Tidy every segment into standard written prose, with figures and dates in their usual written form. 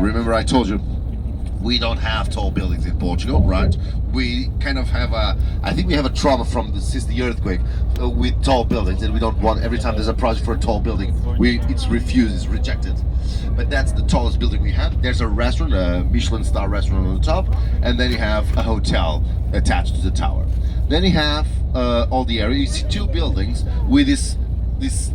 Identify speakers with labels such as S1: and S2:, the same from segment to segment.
S1: remember I told you we don't have tall buildings in Portugal, right? We kind of have I think we have a trauma since the earthquake with tall buildings, and we don't want, every time there's a project for a tall building, it's refused, it's rejected. But that's the tallest building we have. There's a restaurant, a Michelin star restaurant on the top, and then you have a hotel attached to the tower. Then you have all the area. You see two buildings with these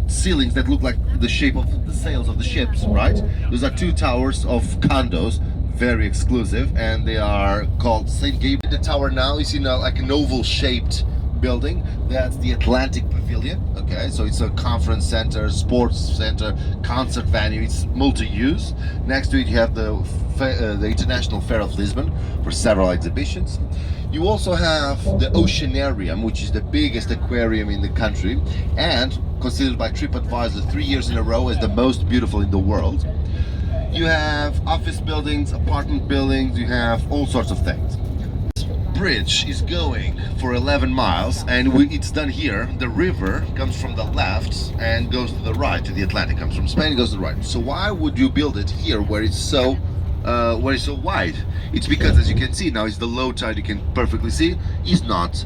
S1: ceilings that look like the shape of the sails of the ships, right? Those are two towers of condos, very exclusive, and they are called St. Gabriel. The tower now is in like an oval shaped building. That's the Atlantic Pavilion. Okay, so it's a conference center, sports center, concert venue. It's multi-use. Next to it you have the International Fair of Lisbon for several exhibitions. You also have the Oceanarium, which is the biggest aquarium in the country and considered by TripAdvisor 3 years in a row as the most beautiful in the world. You have office buildings, apartment buildings, you have all sorts of things. This bridge is going for 11 miles and it's done here. The river comes from the left and goes to the right, to the Atlantic. Comes from Spain and goes to the right. So why would you build it here where it's so wide? It's because, as you can see now, it's the low tide, you can perfectly see, is not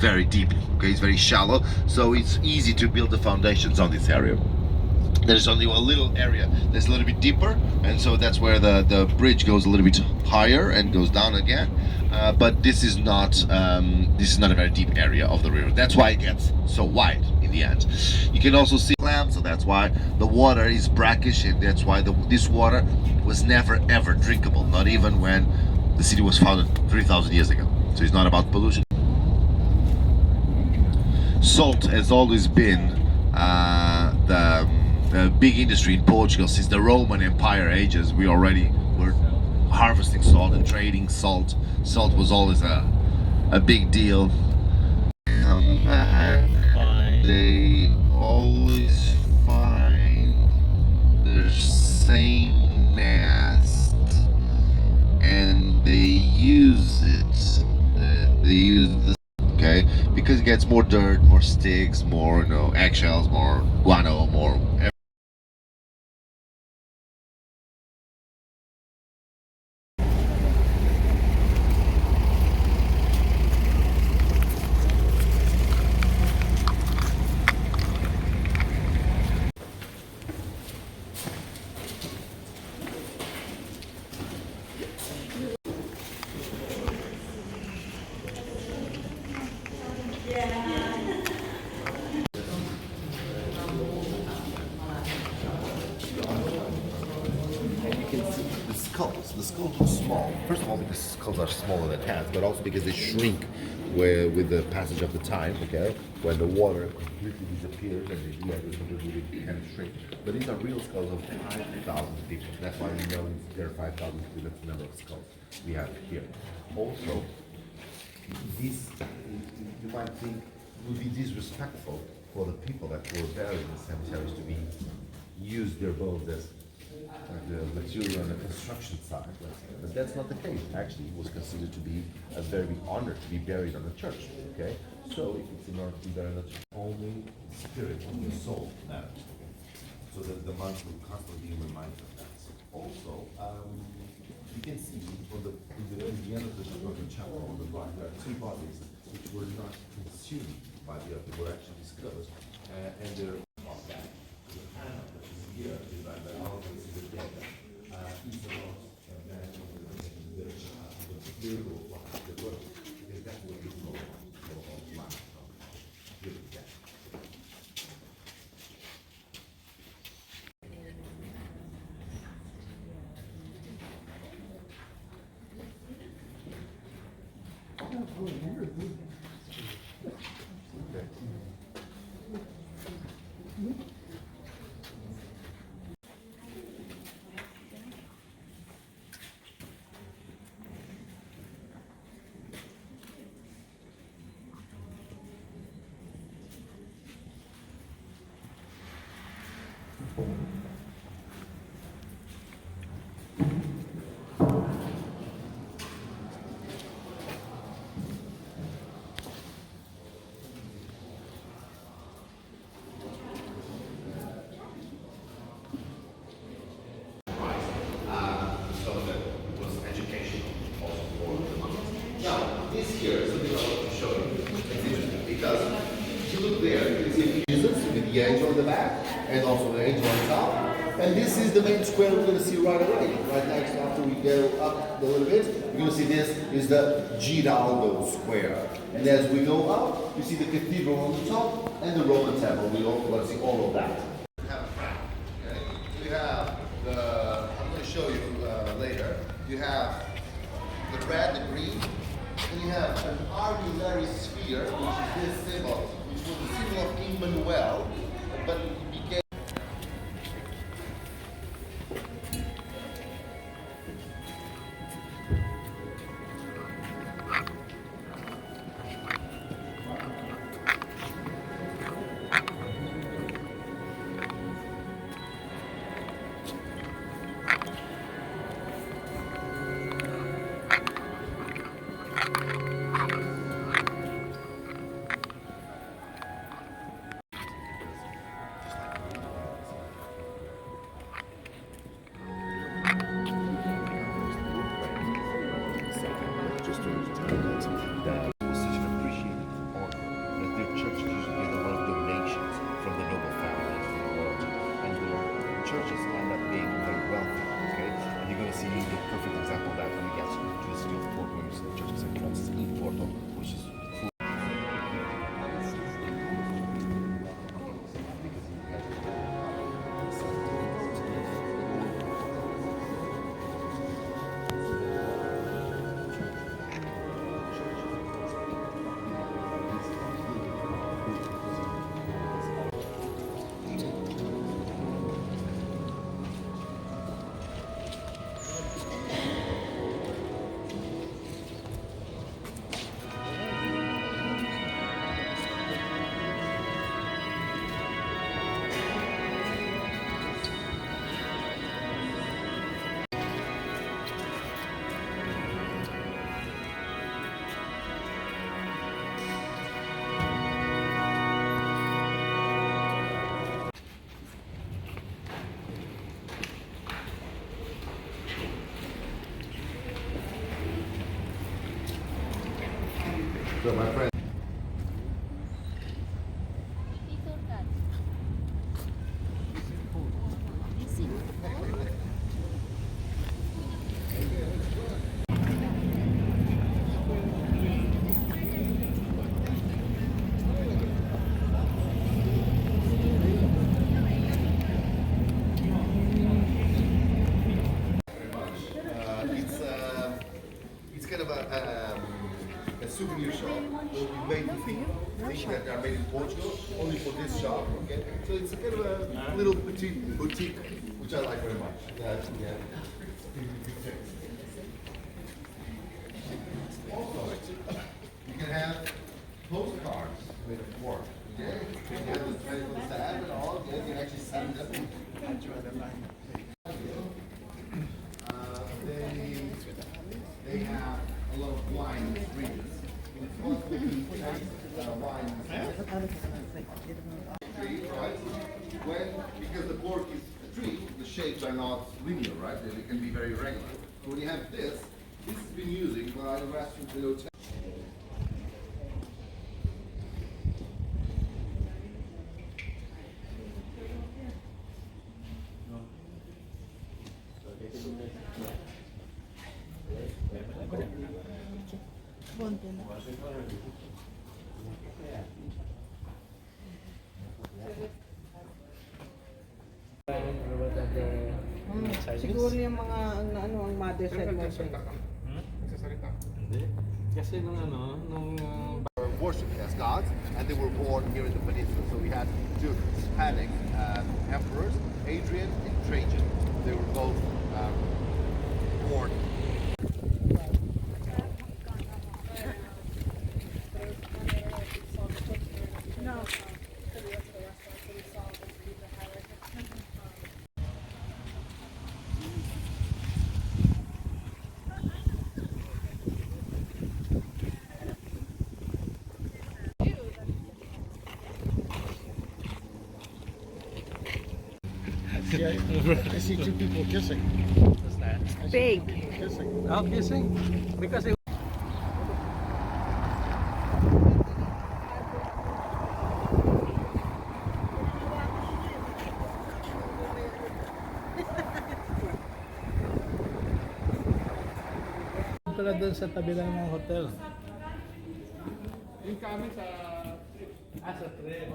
S1: very deep. Okay, it's very shallow, so it's easy to build the foundations on this area. There's only a little area that's a little bit deeper, and so that's where the bridge goes a little bit higher and goes down again. But this is not a very deep area of the river. That's why it gets so wide in the end. You can also see clams, so that's why the water is brackish, and that's why this water was never ever drinkable, not even when the city was founded 3,000 years ago. So it's not about pollution. Salt has always been the big industry in Portugal since the Roman Empire ages. We already were harvesting salt and trading salt. Salt was always a big deal. They always find the same nest and they use it. Okay, because it gets more dirt, more sticks, more eggshells, more guano, more. The skulls are small. First of all, because skulls are smaller than heads, but also because they shrink with the passage of the time. Okay, when the water completely disappears and the leather completely kind of shrink. But these are real skulls of 5,000 people. That's why we know there are 5,000 people. That's the number of skulls we have here. Also, this you might think would be disrespectful for the people that were buried in the cemeteries to use their bones as the material on the construction side, but that's not the case. Actually, it was considered to be a very big honor to be buried on a church. Okay, so if it's in order to be buried on a church, only spirit, only soul matters. Okay? So that the monks will constantly be reminded of that. Also, you can see in the end of the chapel on the right, there are two bodies which were not consumed by the earth; they were actually discovered, and they're on that. The panel that is here is by the this here is something I want to show you. It's interesting because if you look there, you can see Jesus with the angel on the back and also the angel on top. And this is the main square we're going to see right away. Right next, after we go up a little bit, you're going to see this is the Giraldo Square. And as we go up, you see the cathedral on the top and the Roman temple. We're going to see all of that. We have a crown. Okay? We have the, I'm going to show you later. You have the red, the green, and you have an armillary sphere, which is this symbol, which was the symbol of Emmanuel, but it became. Churches end up being very wealthy, okay? And you're going to see the perfect example of that when we get to the city of Porto, when you see the Church of St. Francis in Porto, which is full. So my friend. It's kind of a souvenir shop. We made things that are made in Portugal only for this shop. Okay, so it's a kind of a little petite boutique, which I like very much. Yeah. Also, you can have postcards made of cork. Okay, you can have the medical staff and all. Okay, you can actually send them. They have a lot of wine in this region. Because the cork is a tree, the shapes are not linear, right? They can be very irregular. So when you have this has been used by the restaurants and hotels.
S2: Siguro yung mga ang mother side mo.
S3: Hindi. Kasi nung
S1: Worship as gods, and they were born here in the peninsula. So we had two Hispanic emperors, Adrian and Trajan. They were both born.
S4: Yeah, I see two people kissing.
S3: What's that?
S2: Big.
S4: Kissing.
S3: Oh, kissing. Because it Pala doon sa tabi lang ng hotel.
S4: Yung kami sa...
S3: Sa train.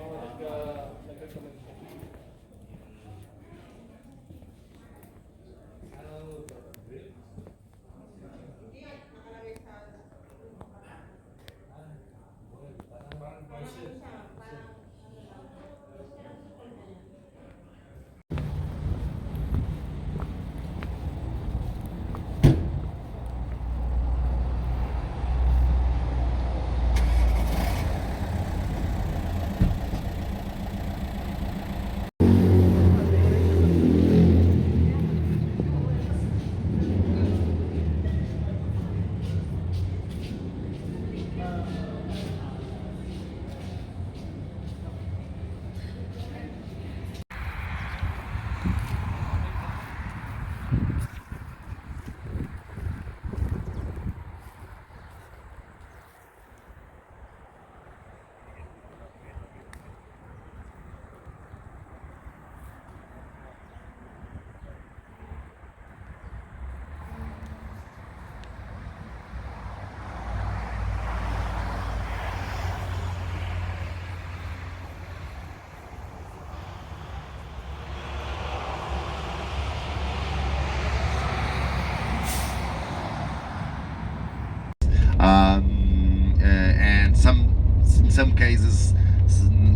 S1: And in some cases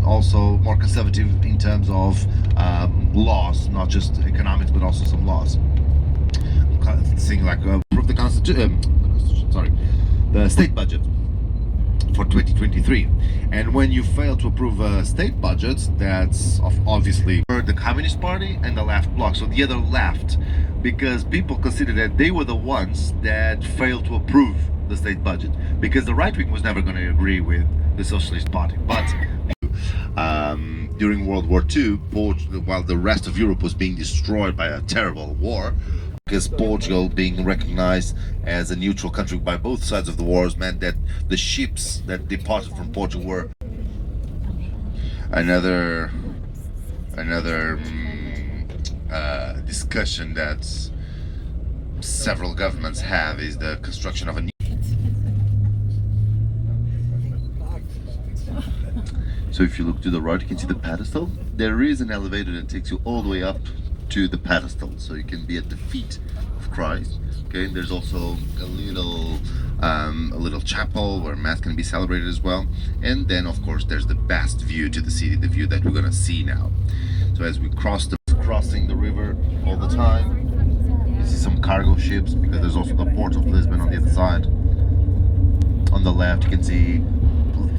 S1: also more conservative in terms of laws, not just economics but also some laws. Thing like approve the constitution, sorry, the state budget for 2023, and when you fail to approve a state budget, that's obviously for the Communist Party and the left bloc, so the other left, because people consider that they were the ones that failed to approve the state budget, because the right wing was never going to agree with the Socialist Party. But during World War II, while the rest of Europe was being destroyed by a terrible war, because Portugal being recognized as a neutral country by both sides of the wars meant that the ships that departed from Portugal were another discussion that several governments have is the construction of a new. So if you look to the right, you can see the pedestal. There is an elevator that takes you all the way up to the pedestal, so you can be at the feet of Christ. Okay, and there's also a little chapel where mass can be celebrated as well. And then, of course, there's the best view to the city, the view that we're gonna see now. So as we crossing the river all the time, you see some cargo ships, because there's also the port of Lisbon on the other side. On the left, you can see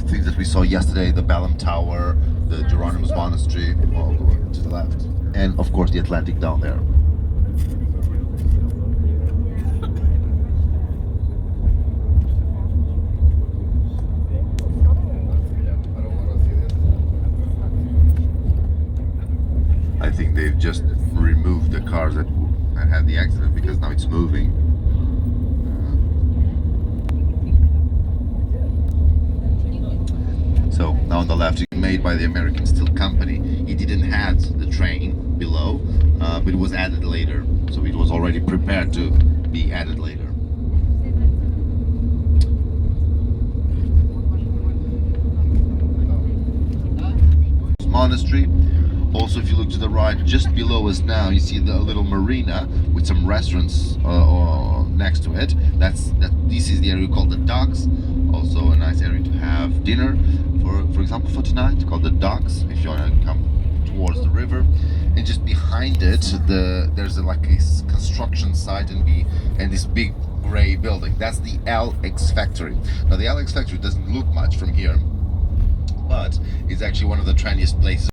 S1: things that we saw yesterday: the Balam Tower, the Geronimus Monastery, all the way to the left, and of course the Atlantic down there. I think they've just removed the cars that had the accident, because now it's moving. So now on the left, made by the American Steel Company. It didn't have the train below, but it was added later. So it was already prepared to be added later. Monastery. Also, if you look to the right, just below us now, you see the little marina with some restaurants next to it. This is the area called the Docks. Also a nice area to have dinner, for example, for tonight, called the Docks, if you want to come towards the river. And just behind it, there's a construction site and this big gray building. That's the LX factory. Now the LX factory doesn't look much from here, but it's actually one of the trendiest places.